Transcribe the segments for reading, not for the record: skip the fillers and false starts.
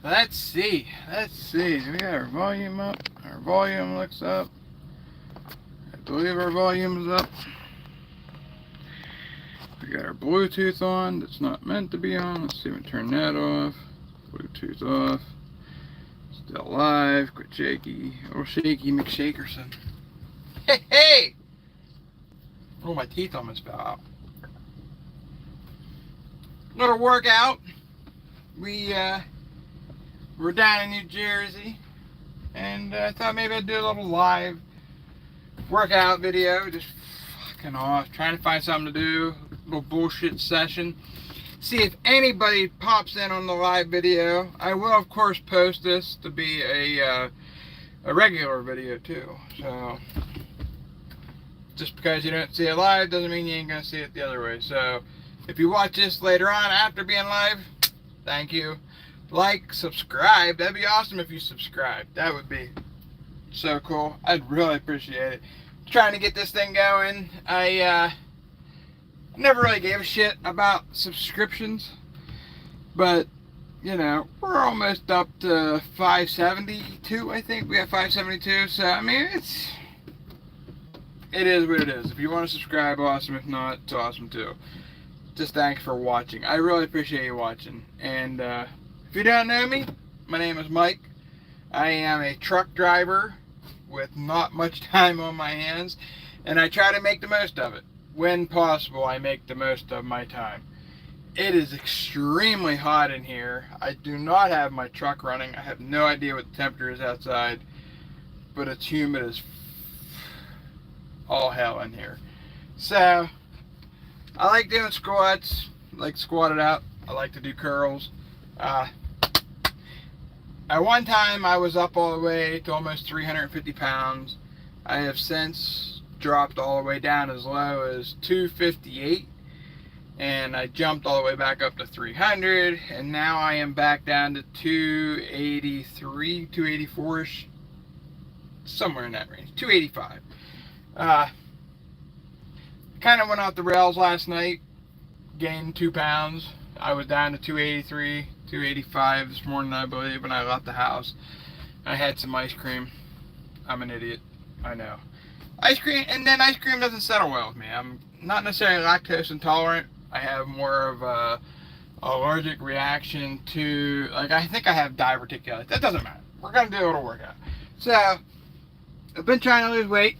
Let's see. Do we got our volume up? Our volume looks up. I believe our volume is up. We got our Bluetooth on that's not meant to be on. Let's see if we turn that off. Bluetooth off. Still live. Quit shaky. Oh, shaky McShakerson. Hey, hey! Oh, my teeth almost fell out. Little workout. We're down in New Jersey, and I thought maybe I'd do a little live workout video. Just fucking off, trying to find something to do. A little bullshit session. See if anybody pops in on the live video. I will, of course, post this to be a regular video too. So just because you don't see it live doesn't mean you ain't gonna see it the other way. So if you watch this later on after being live, thank you. Like, subscribe. That'd be awesome if you subscribe. That would be so cool. I'd really appreciate it. Trying to get this thing going. I never really gave a shit about subscriptions, but you know, we're almost up to 572. I think we have 572. So I mean, it is what it is. If you want to subscribe, awesome. If not, it's awesome too. Just thanks for watching. I really appreciate you watching. And if you don't know me, my name is Mike. I am a truck driver with not much time on my hands, and I try to make the most of it. When possible, I make the most of my time. It is extremely hot in here. I do not have my truck running. I have no idea what the temperature is outside, but it's humid as all hell in here. So I like doing squats. I like to squat it out. I like to do curls. At one time, I was up all the way to almost 350 pounds. I have since dropped all the way down as low as 258, and I jumped all the way back up to 300, and now I am back down to 283, 284-ish, somewhere in that range, 285. Kind of went off the rails last night, gained 2 pounds. I was down to 283, 285 this morning, I believe, when I left the house. I had some ice cream. I'm an idiot, I know. Ice cream, and then ice cream doesn't settle well with me. I'm not necessarily lactose intolerant. I have more of a allergic reaction to, like, I think I have diverticulitis. That doesn't matter. We're gonna do a little workout. So I've been trying to lose weight,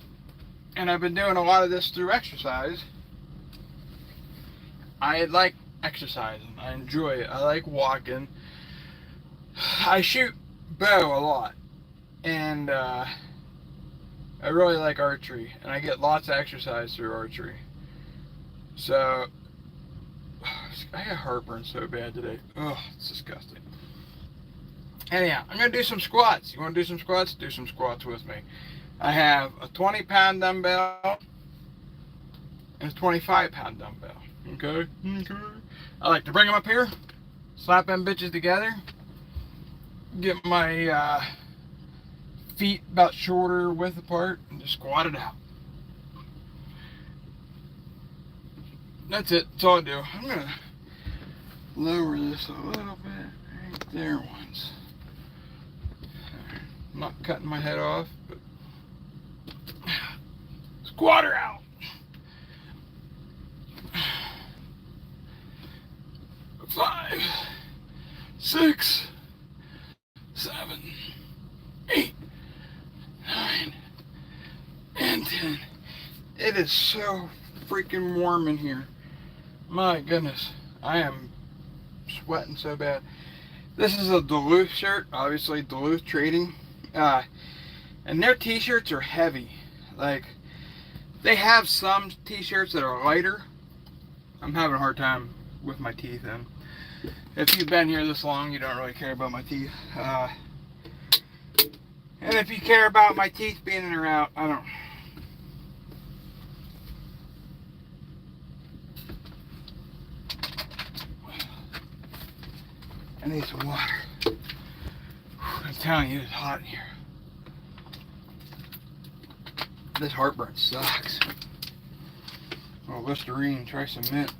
and I've been doing a lot of this through exercise. I like exercising. I enjoy it. I like walking. I shoot bow a lot, and I really like archery, and I get lots of exercise through archery. So I got heartburn so bad today. Oh, it's disgusting. Anyhow, I'm gonna do some squats. You want to do some squats? Do some squats with me. I have a 20-pound dumbbell and a 25-pound dumbbell. Okay? I like to bring them up here, slap them bitches together, get my feet about shoulder width apart, and just squat it out. That's it. That's all I do. I'm going to lower this a little bit. Right there once. I'm not cutting my head off, but squat her out. 5, 6, 7, 8, 9, and 10. It is so freaking warm in here. My goodness, I am sweating so bad. This is a Duluth shirt, obviously Duluth Trading, and their t-shirts are heavy. Like, they have some t-shirts that are lighter. I'm having a hard time with my teeth in. If you've been here this long, you don't really care about my teeth. And if you care about my teeth being in or out, I don't. I need some water. I'm telling you, it's hot in here. This heartburn sucks. Oh, Listerine, try some mint.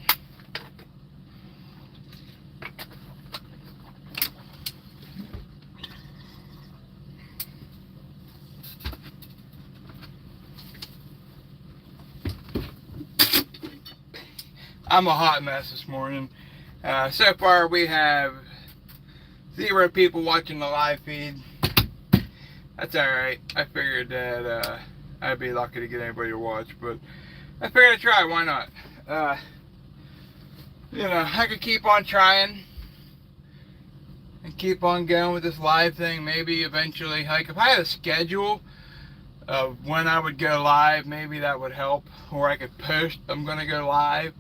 I'm a hot mess this morning. So far we have 0 people watching the live feed. That's alright. I figured that I'd be lucky to get anybody to watch, but I figured I'd try. Why not? You know, I could keep on trying and keep on going with this live thing. Maybe eventually, like if I had a schedule of when I would go live, maybe that would help. Or I could post I'm gonna go live,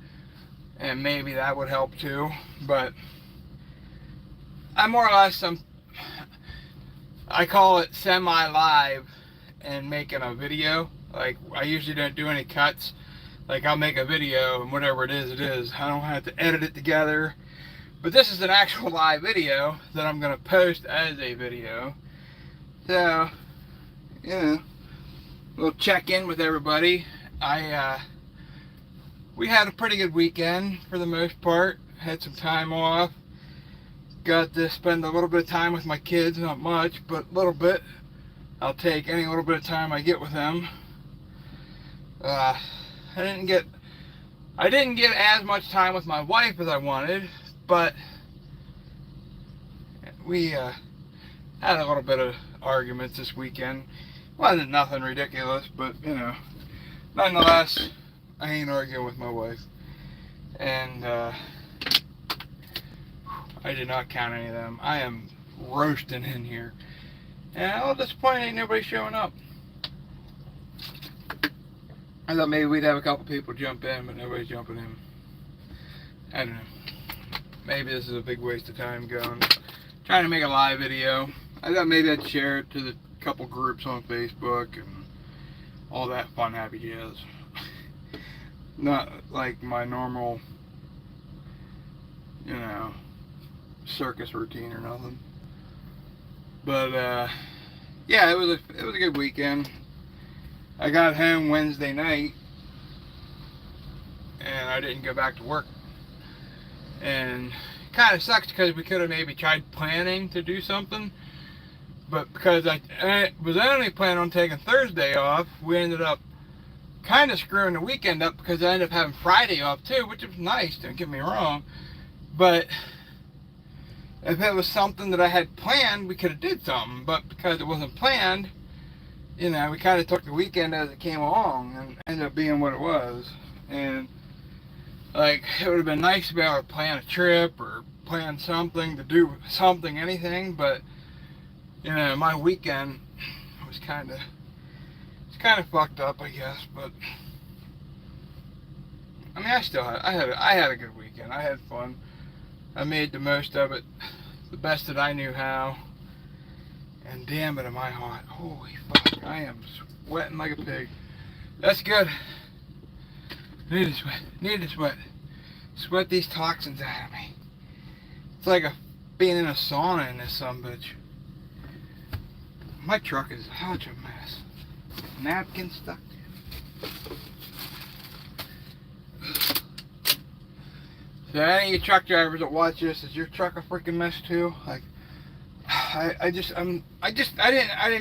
and maybe that would help too. But I'm more or less I call it semi-live and making a video. Like, I usually don't do any cuts. Like, I'll make a video and whatever it is. I don't have to edit it together. But this is an actual live video that I'm going to post as a video. So, you know, we'll check in with everybody. We had a pretty good weekend for the most part. Had some time off. Got to spend a little bit of time with my kids, not much, but a little bit. I'll take any little bit of time I get with them. I didn't get as much time with my wife as I wanted, but we had a little bit of arguments this weekend. Wasn't nothing ridiculous, but you know, nonetheless, I ain't arguing with my wife, and I did not count any of them. I am roasting in here. And a little disappointed ain't nobody showing up. I thought maybe we'd have a couple people jump in, but nobody's jumping in. I don't know. Maybe this is a big waste of time going. Trying to make a live video. I thought maybe I'd share it to the couple groups on Facebook and all that fun happy jazz. Not like my normal, you know, circus routine or nothing. But yeah, it was a good weekend. I got home Wednesday night and I didn't go back to work, and kind of sucks because we could have maybe tried planning to do something, but because I was only planning on taking Thursday off, we ended up kind of screwing the weekend up because I ended up having Friday off too, which was nice, don't get me wrong. But if it was something that I had planned, we could have did something. But because it wasn't planned, you know, we kind of took the weekend as it came along and ended up being what it was. And like, it would have been nice to be able to plan a trip or plan something, to do something, anything. But you know, my weekend was kind of fucked up, I guess. But I mean, I had a good weekend. I had fun. I made the most of it, the best that I knew how, and damn it am I hot. Holy fuck, I am sweating like a pig. That's good. Need to sweat. Sweat these toxins out of me. It's like being in a sauna in this sumbitch. My truck is such a mess. Napkin stuck to it. So any of you truck drivers that watch this, is your truck a freaking mess too? Like, I didn't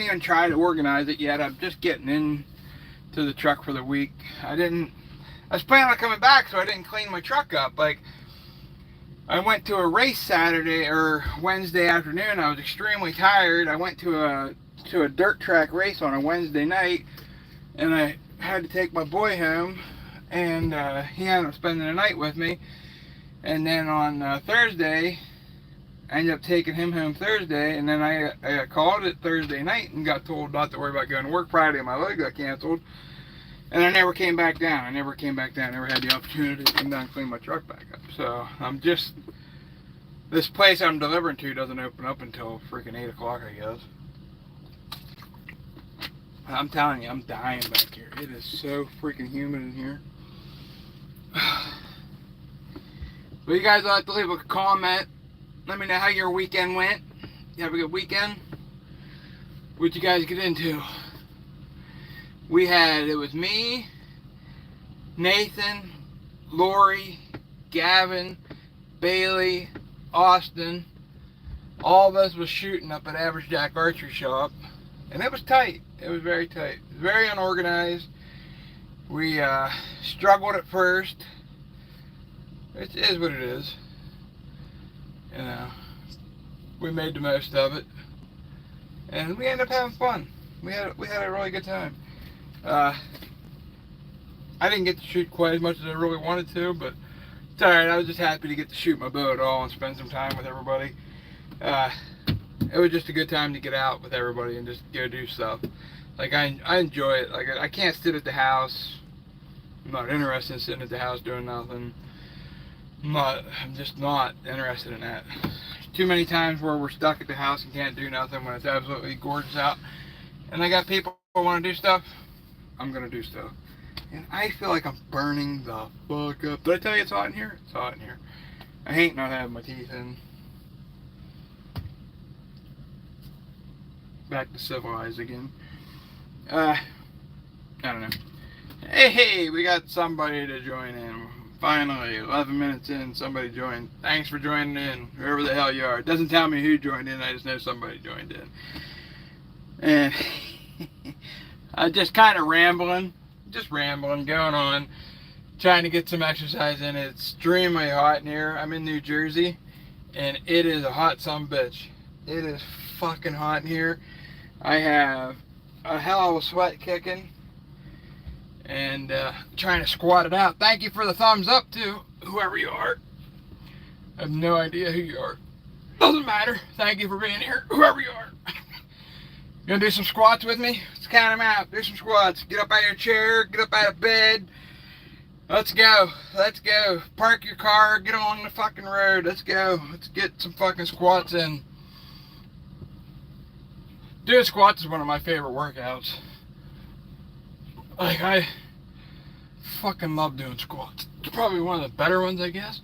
even try to organize it yet. I'm just getting in to the truck for the week. I was planning on coming back, so I didn't clean my truck up. Like, I went to a race Saturday or Wednesday afternoon. I was extremely tired. I went to a dirt track race on a Wednesday night, and I had to take my boy home, and he ended up spending the night with me. And then on Thursday, I ended up taking him home Thursday, and then I got called it Thursday night and got told not to worry about going to work Friday. My leg got canceled, and I never came back down. I never had the opportunity to come down and clean my truck back up. So this place I'm delivering to doesn't open up until freaking 8 o'clock, I guess. I'm telling you, I'm dying back here. It is so freaking humid in here. But you guys will have to leave a comment. Let me know how your weekend went. You have a good weekend? What'd you guys get into? It was me, Nathan, Lori, Gavin, Bailey, Austin. All of us was shooting up at Average Jack Archery Shop. And it was tight. It was very tight. Very unorganized. We struggled at first. It is what it is. You know, we made the most of it, and we ended up having fun. We had a really good time. I didn't get to shoot quite as much as I really wanted to, but it's alright. I was just happy to get to shoot my bow at all and spend some time with everybody. It was just a good time to get out with everybody and just go do stuff. Like, I enjoy it. Like, I can't sit at the house. I'm not interested in sitting at the house doing nothing. I'm just not interested in that. Too many times where we're stuck at the house and can't do nothing when it's absolutely gorgeous out. And I got people who want to do stuff. I'm going to do stuff. And I feel like I'm burning the fuck up. Did I tell you it's hot in here? It's hot in here. I hate not having my teeth in. Back to civilized again. I don't know. Hey, we got somebody to join in. Finally, 11 minutes in, somebody joined. Thanks for joining in, whoever the hell you are. It doesn't tell me who joined in, I just know somebody joined in. And I'm just kind of rambling, going on, trying to get some exercise in. It's extremely hot in here. I'm in New Jersey, and it is a hot sumbitch. It is fucking hot in here. I have a hell of a sweat kicking. And trying to squat it out. Thank you for the thumbs up to whoever you are. I have no idea who you are. Doesn't matter. Thank you for being here, whoever you are. You gonna do some squats with me? Let's count them out. Do some squats. Get up out of your chair. Get up out of bed. Let's go. Let's go. Park your car. Get on the fucking road. Let's go. Let's get some fucking squats in. Doing squats is one of my favorite workouts. Like, I fucking love doing squats. It's probably one of the better ones, I guess.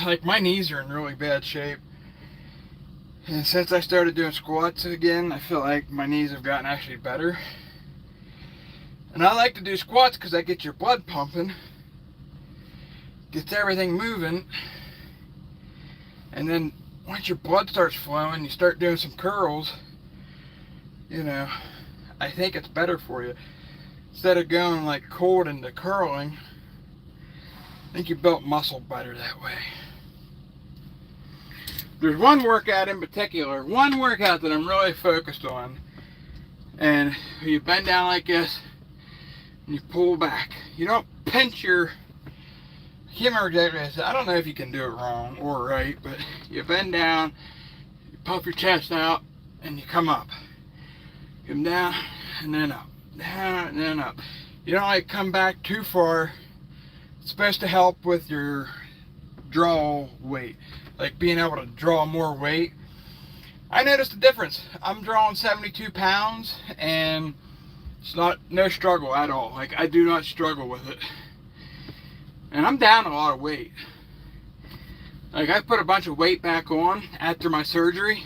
Like, my knees are in really bad shape. And since I started doing squats again, I feel like my knees have gotten actually better. And I like to do squats because that gets your blood pumping. Gets everything moving. And then once your blood starts flowing, you start doing some curls. You know, I think it's better for you. Instead of going like cold into curling, I think you built muscle better that way. There's one workout in particular, one workout that I'm really focused on. And you bend down like this, and you pull back. You don't pinch your, I can't remember exactly what I said. I don't know if you can do it wrong or right, but you bend down, you puff your chest out, and you come up. Come down and then up, down and then up. You don't like come back too far. It's supposed to help with your draw weight, like being able to draw more weight. I noticed a difference. I'm drawing 72 pounds and it's no struggle at all. Like, I do not struggle with it. And I'm down a lot of weight. Like, I put a bunch of weight back on after my surgery.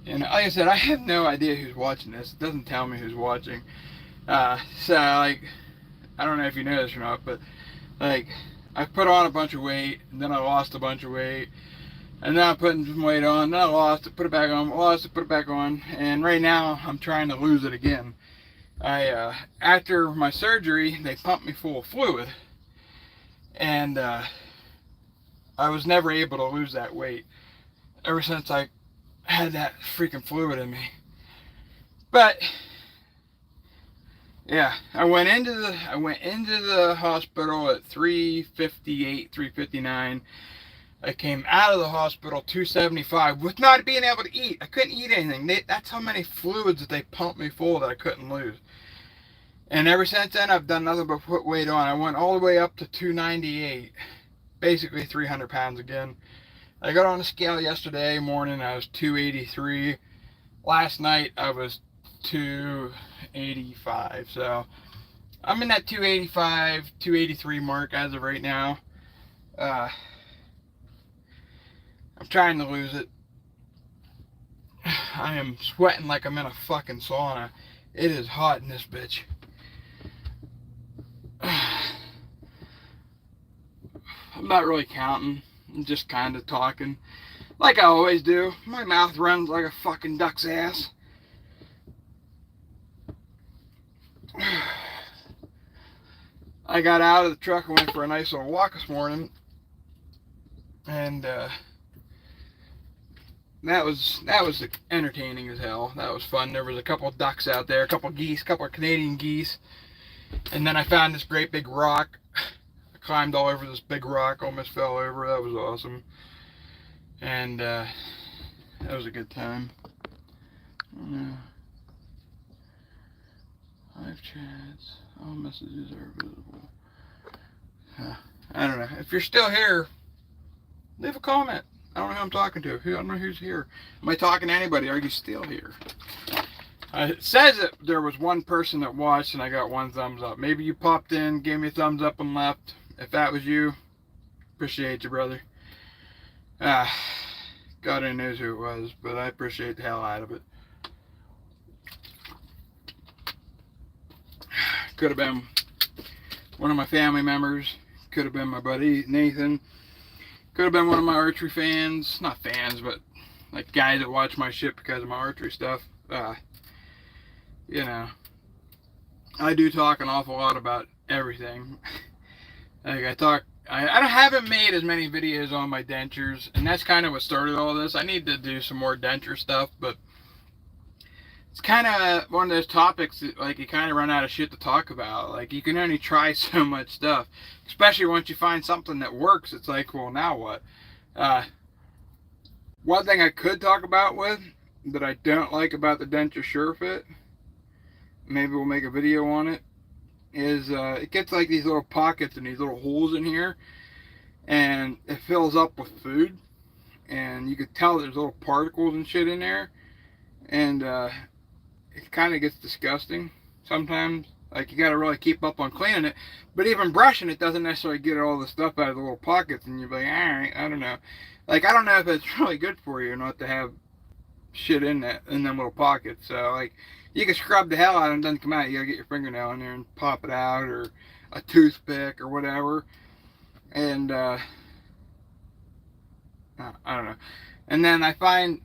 And like I said, I have no idea who's watching this. It doesn't tell me who's watching. So, like, I don't know if you know this or not, but, like, I put on a bunch of weight, and then I lost a bunch of weight, and then I'm putting some weight on, then I lost it, put it back on, lost it, put it back on, and right now, I'm trying to lose it again. After my surgery, they pumped me full of fluid, and I was never able to lose that weight ever since I had that freaking fluid in me. But yeah, I went into the hospital at 3:58, 3:59. I came out of the hospital 275 with not being able to eat. I couldn't eat anything. That's how many fluids that they pumped me full that I couldn't lose. And ever since then, I've done nothing but put weight on. I went all the way up to 298, basically 300 pounds again. I got on the scale yesterday morning, I was 283. Last night, I was 285. So, I'm in that 285, 283 mark as of right now. I'm trying to lose it. I am sweating like I'm in a fucking sauna. It is hot in this bitch. I'm not really counting. I'm just kind of talking like I always do. My mouth runs like a fucking duck's ass. I got out of the truck and went for a nice little walk this morning, and that was entertaining as hell. That was fun. There was a couple of ducks out there, a couple of geese, a couple of Canadian geese, and then I found this great big rock. I climbed all over this big rock, almost fell over. That was awesome, and that was a good time. Live chats. All messages are visible. I don't know. If you're still here, leave a comment. I don't know who I'm talking to. I don't know who's here. Am I talking to anybody? Are you still here? It says that there was one person that watched and I got one thumbs up. Maybe you popped in, gave me a thumbs up and left. If that was you, appreciate you, brother. God only knows who it was, but I appreciate the hell out of it. Could have been one of my family members. Could have been my buddy Nathan. Could have been one of my archery fans. Not fans, but like guys that watch my shit because of my archery stuff. You know, I do talk an awful lot about everything. Like I haven't made as many videos on my dentures, and that's kind of what started all this. I need to do some more denture stuff, but it's kind of one of those topics that, like, you kind of run out of shit to talk about. Like, you can only try so much stuff, especially once you find something that works. It's like, well, now what? One thing I could talk about that I don't like about the denture SureFit, maybe we'll make a video on it, is it gets like these little pockets and these little holes in here, and it fills up with food, and you could tell there's little particles and shit in there, and it kind of gets disgusting sometimes. Like, you got to really keep up on cleaning it, but even brushing it doesn't necessarily get all the stuff out of the little pockets, and you're like, alright, I don't know. Like, I don't know if it's really good for you or not to have shit in them little pockets. So, like, you can scrub the hell out of it and it doesn't come out. You gotta get your fingernail in there and pop it out, or a toothpick or whatever. And I don't know. And then I find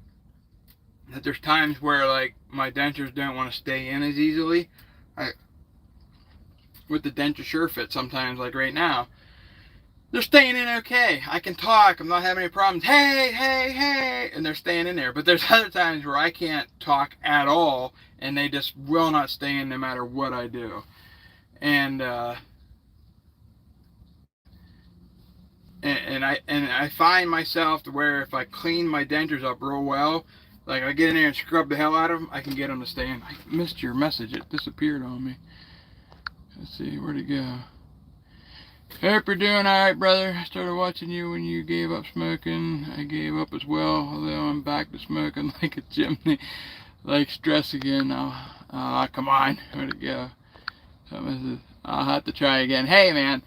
that there's times where, like, my dentures don't want to stay in as easily. With the denture SureFit, sometimes, like right now, they're staying in okay. I can talk. I'm not having any problems. Hey, hey, hey, and they're staying in there. But there's other times where I can't talk at all, and they just will not stay in no matter what I do. And I find myself to where if I clean my dentures up real well, like I get in there and scrub the hell out of them, I can get them to stay in. I missed your message. It disappeared on me. Let's see, where'd it go? Hope you're doing alright, brother. I started watching you when you gave up smoking. I gave up as well, although I'm back to smoking like a chimney. Like stress again. Oh, come on. Where'd it go? I'll have to try again. Hey, man.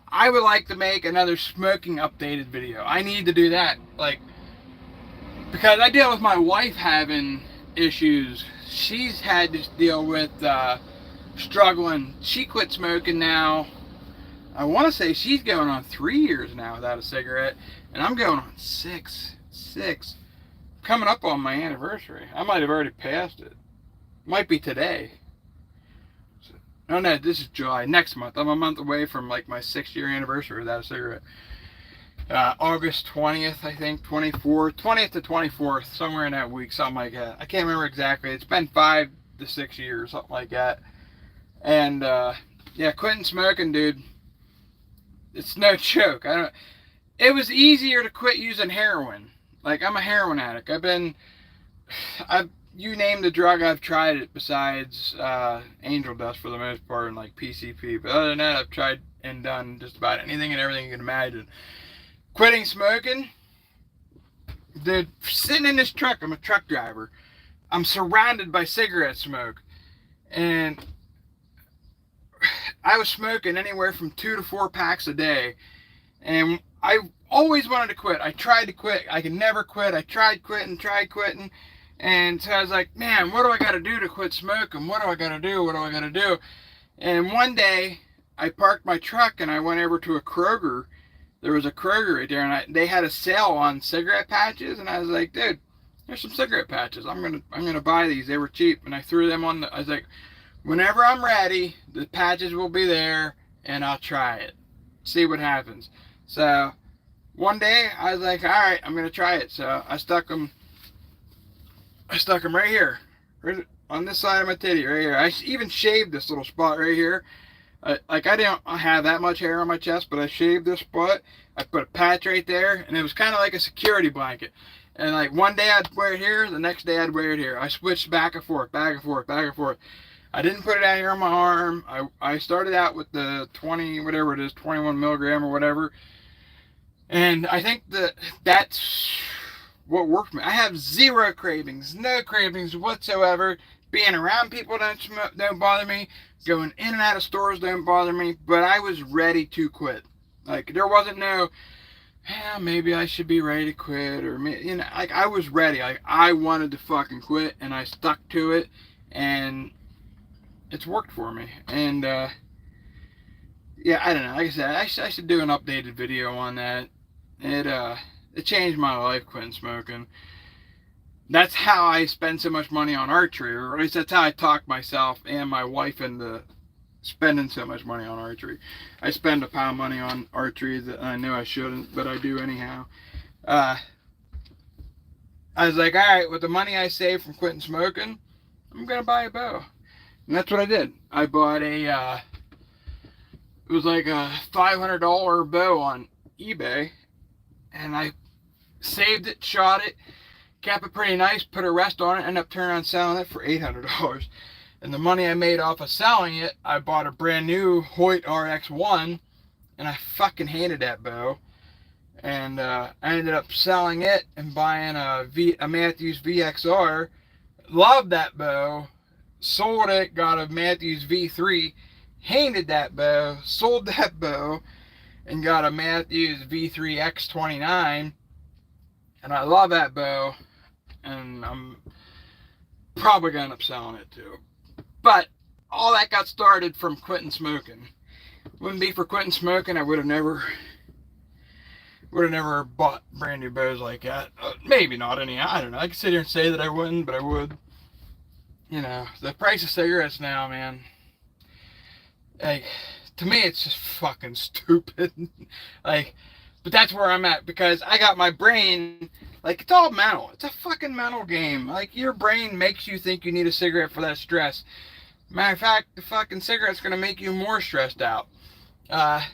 I would like to make another smoking updated video. I need to do that. Like, because I deal with my wife having issues. She's had to deal with struggling. She quit smoking now. I want to say she's going on 3 years now without a cigarette, and I'm going on six. Coming up on my anniversary. I might have already passed it. Might be today. Oh no, this is July. Next month. I'm a month away from like my 6-year anniversary without a cigarette. August 20th, I think, 24th, 20th to 24th, somewhere in that week, something like that. I can't remember exactly. It's been 5 to 6 years, something like that. And yeah, quitting smoking, dude. It's no joke. It was easier to quit using heroin. Like, I'm a heroin addict. You name the drug, I've tried it besides angel dust for the most part, and like PCP. But other than that, I've tried and done just about anything and everything you can imagine. Quitting smoking, dude, sitting in this truck, I'm a truck driver. I'm surrounded by cigarette smoke. And I was smoking anywhere from 2 to 4 packs a day. And I always wanted to quit. I tried to quit. I could never quit. I tried quitting. And so I was like, man, what do I got to do to quit smoking? What do I got to do? And one day, I parked my truck and I went over to a Kroger. There was a Kroger right there, and they had a sale on cigarette patches. And I was like, dude, there's some cigarette patches. I'm gonna buy these. They were cheap, and I threw them on. I was like, whenever I'm ready, the patches will be there, and I'll try it. See what happens. So one day I was like, all right, I'm gonna try it. So I stuck them right here, right on this side of my titty, right here. I even shaved this little spot right here. Like I didn't have that much hair on my chest, but I shaved this spot. I put a patch right there, and it was kind of like a security blanket. And like one day I'd wear it here, the next day I'd wear it here. I switched back and forth, back and forth, back and forth. I didn't put it out here on my arm. I started out with the 20, whatever it is, 21 milligram or whatever. And I think that's what worked for me. I have zero cravings, no cravings whatsoever. Being around people don't bother me. Going in and out of stores don't bother me. But I was ready to quit. Like there wasn't no, maybe I should be ready to quit, or like I was ready. Like I wanted to fucking quit, and I stuck to it, and it's worked for me. And yeah, I don't know. Like I said, I should do an updated video on that. It changed my life, quitting smoking. That's how I spend so much money on archery, or at least that's how I talk myself and my wife into spending so much money on archery. I spend a pile of money on archery that I know I shouldn't, but I do anyhow. I was like, all right, with the money I saved from quitting smoking, I'm gonna buy a bow, and that's what I did. I bought it was like a $500 bow on eBay, and I saved it, shot it, kept it pretty nice, put a rest on it, ended up turning around selling it for $800. And the money I made off of selling it, I bought a brand new Hoyt RX1, and I fucking hated that bow. And I ended up selling it and buying a Matthews VXR. Loved that bow. Sold it, got a Matthews V3. Hated that bow. Sold that bow and got a Matthews V3 X29. And I love that bow. And I'm probably going to end up selling it too. But all that got started from quitting smoking. Wouldn't be for quitting smoking, I would have never bought brand new bows like that. Maybe not any. I don't know. I could sit here and say that I wouldn't, but I would. You know, the price of cigarettes now, man. Like, to me, it's just fucking stupid. Like, but that's where I'm at, because I got my brain, like, it's all mental. It's a fucking mental game. Like, your brain makes you think you need a cigarette for that stress. Matter of fact, the fucking cigarette's gonna make you more stressed out.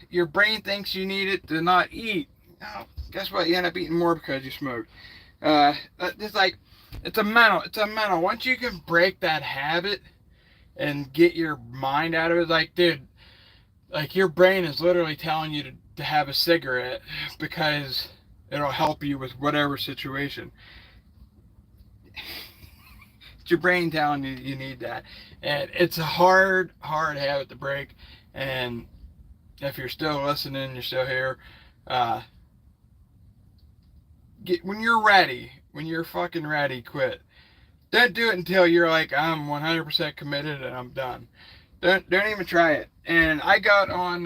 Your brain thinks you need it to not eat. Oh, guess what? You end up eating more because you smoke. It's like, it's a mental. Once you can break that habit and get your mind out of it, like, dude, like, your brain is literally telling you to have a cigarette because it'll help you with whatever situation. It's your brain telling you you need that. And it's a hard habit to break. And if you're still listening, you're still here, when you're ready, when you're fucking ready, quit. Don't do it until you're like, I'm 100% committed and I'm done. Don't even try it. And I got on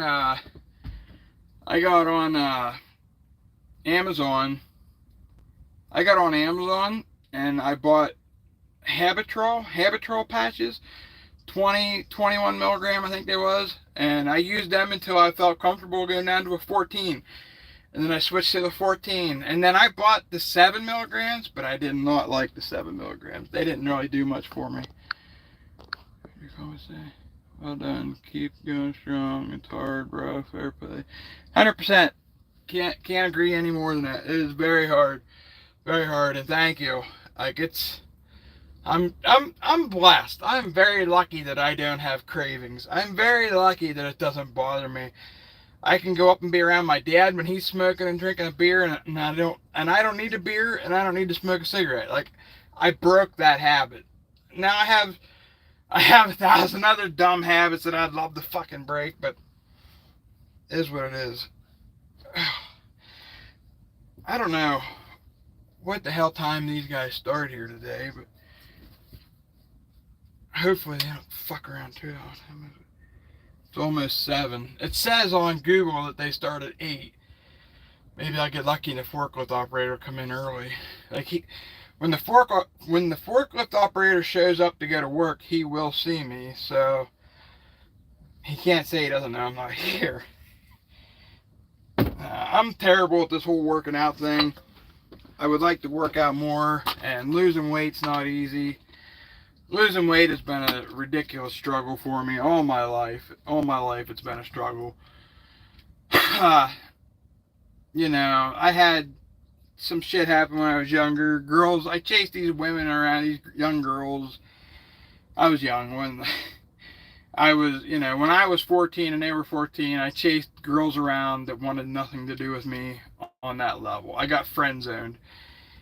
Amazon. I got on Amazon and I bought Habitrol patches, 21 milligram, I think they was, and I used them until I felt comfortable going down to a 14. And then I switched to the 14. And then I bought the 7 milligrams, but I did not like the 7 milligrams. They didn't really do much for me. Well done. Keep going strong. It's hard, bro. Fair play. 100%. Can't agree any more than that. It is very hard. Very hard. And thank you. Like, I'm blessed. I'm very lucky that I don't have cravings. I'm very lucky that it doesn't bother me. I can go up and be around my dad when he's smoking and drinking a beer, and I don't need a beer, and I don't need to smoke a cigarette. Like, I broke that habit. Now I have 1,000 other dumb habits that I'd love to fucking break, but it is what it is. I don't know what the hell time these guys start here today, but hopefully they don't fuck around too long. It's almost 7. It says on Google that they start at 8. Maybe I'll get lucky and the forklift operator will come in early. Like, when the forklift operator shows up to go to work, he will see me. So he can't say he doesn't know I'm not here. I'm terrible at this whole working out thing. I would like to work out more, and losing weight's not easy. Losing weight has been a ridiculous struggle for me all my life. All my life it's been a struggle. You know, I had some shit happen when I was younger. Girls, I chased these women around, these young girls. I was young when I was, you know, when I was 14 and they were 14, I chased girls around that wanted nothing to do with me on that level. I got friend zoned.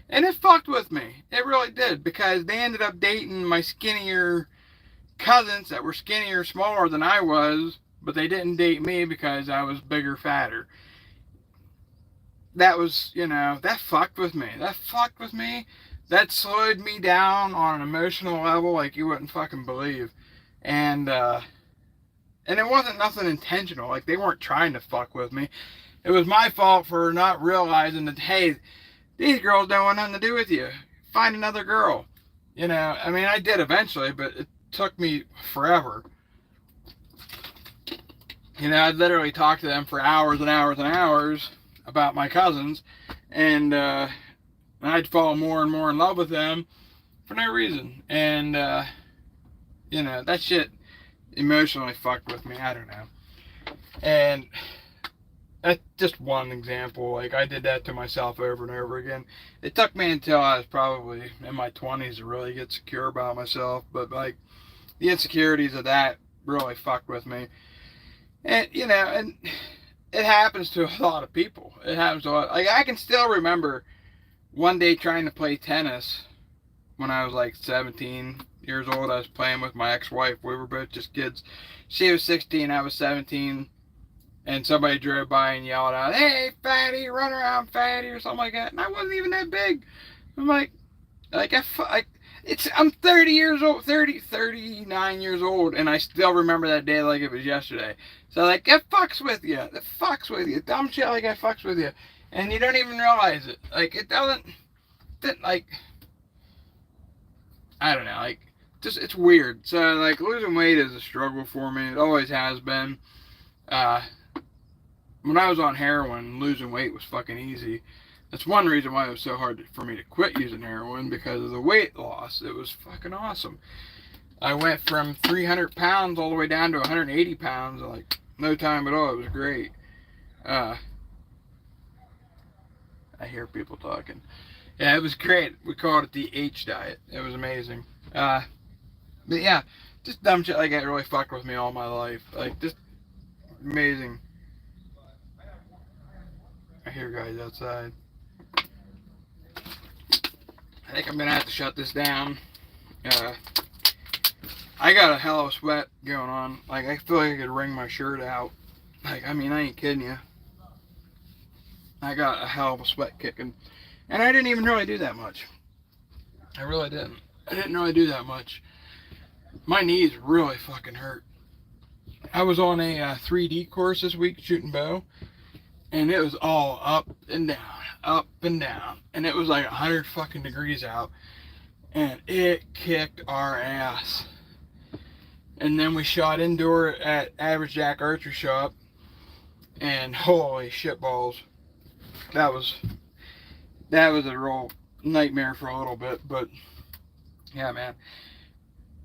And it fucked with me. It really did, because they ended up dating my skinnier cousins that were skinnier, smaller than I was, but they didn't date me because I was bigger, fatter. That was, you know, that fucked with me. That fucked with me. That slowed me down on an emotional level like you wouldn't fucking believe. And it wasn't nothing intentional. Like, they weren't trying to fuck with me. It was my fault for not realizing that, hey, these girls don't want nothing to do with you. Find another girl. You know, I mean, I did eventually, but it took me forever. You know, I'd literally talk to them for hours and hours and hours about my cousins, and I'd fall more and more in love with them for no reason. And, you know, that shit emotionally fucked with me. I don't know. And that's just one example. Like, I did that to myself over and over again. It took me until I was probably in my 20s to really get secure about myself. But, like, the insecurities of that really fucked with me. And, you know, and it happens to a lot of people. It happens to a lot. Like, I can still remember one day trying to play tennis when I was like 17 years old. I was playing with my ex-wife. We were both just kids. She was 16, I was 17. And somebody drove by and yelled out, "Hey, fatty, run around, fatty," or something like that. And I wasn't even that big. I'm like I'm 30 years old, 39 years old, and I still remember that day like it was yesterday. So, like, it fucks with you. It fucks with you. Dumb shit like that fucks with you. And you don't even realize it. Like, it doesn't, like, I don't know, like, just, it's weird. So, like, losing weight is a struggle for me. It always has been. When I was on heroin, losing weight was fucking easy. That's one reason why it was so hard for me to quit using heroin, because of the weight loss. It was fucking awesome. I went from 300 pounds all the way down to 180 pounds in like no time at all. It was great. I hear people talking. Yeah, it was great. We called it the H diet. It was amazing. But yeah, just dumb shit like that really fucked with me all my life. Like, just amazing. I hear guys outside. I think I'm gonna have to shut this down. I got a hell of a sweat going on. Like, I feel like I could wring my shirt out. Like, I mean, I ain't kidding you. I got a hell of a sweat kicking. And I didn't even really do that much. I really didn't. I didn't really do that much. My knees really fucking hurt. I was on a 3D course this week shooting bow. And it was all up and down, up and down. And it was like 100 fucking degrees out. And it kicked our ass. And then we shot indoor at Average Jack Archery Shop. And holy shit balls. That was a real nightmare for a little bit. But yeah, man.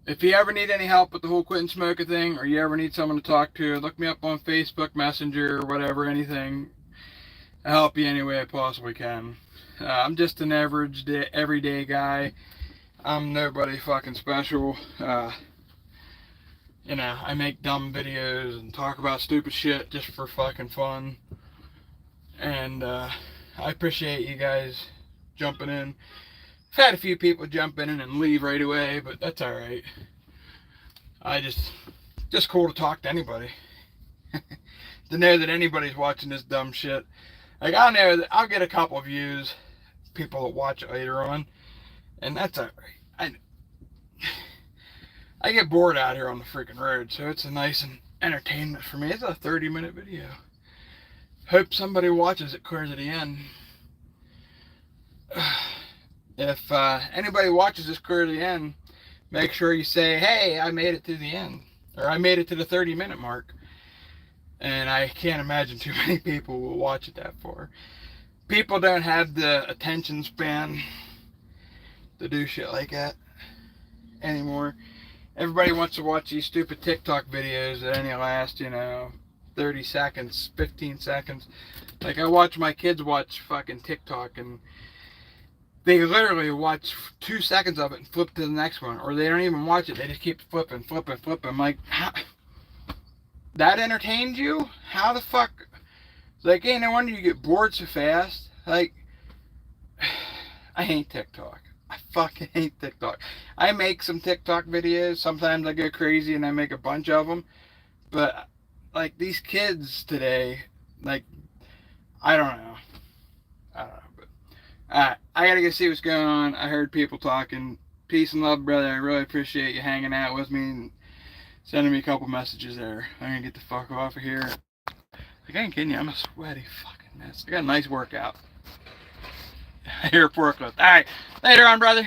If you ever need any help with the whole quitting smoking thing, or you ever need someone to talk to, look me up on Facebook, Messenger, or whatever, anything. I'll help you any way I possibly can. I'm just an average, everyday guy. I'm nobody fucking special. You know, I make dumb videos and talk about stupid shit just for fucking fun. And I appreciate you guys jumping in. I've had a few people jump in and leave right away, but that's alright. I just cool to talk to anybody. To know that anybody's watching this dumb shit. Like, I know that I'll get a couple of views, people that watch it later on, and that's alright. I get bored out here on the freaking road, so it's a nice entertainment for me. It's a 30-minute video. Hope somebody watches it clear to the end. If anybody watches this clear to the end, make sure you say, "Hey, I made it to the end," or I made it to the 30-minute mark. And I can't imagine too many people will watch it that far. People don't have the attention span to do shit like that anymore. Everybody wants to watch these stupid TikTok videos that only last, 30 seconds, 15 seconds. Like, I watch my kids watch fucking TikTok, and they literally watch 2 seconds of it and flip to the next one. Or they don't even watch it. They just keep flipping. I'm like, how? That entertains you? How the fuck? Like, ain't no wonder you get bored so fast. Like, I hate TikTok. I fucking hate TikTok. I make some TikTok videos. Sometimes I go crazy and I make a bunch of them. But, like, these kids today, like, I don't know. But I gotta go see what's going on. I heard people talking. Peace and love, brother. I really appreciate you hanging out with me and sending me a couple messages there. I'm gonna get the fuck off of here. Like, I ain't kidding you. I'm a sweaty fucking mess. I got a nice workout. I hear a forklift. Alright. Later on, brother.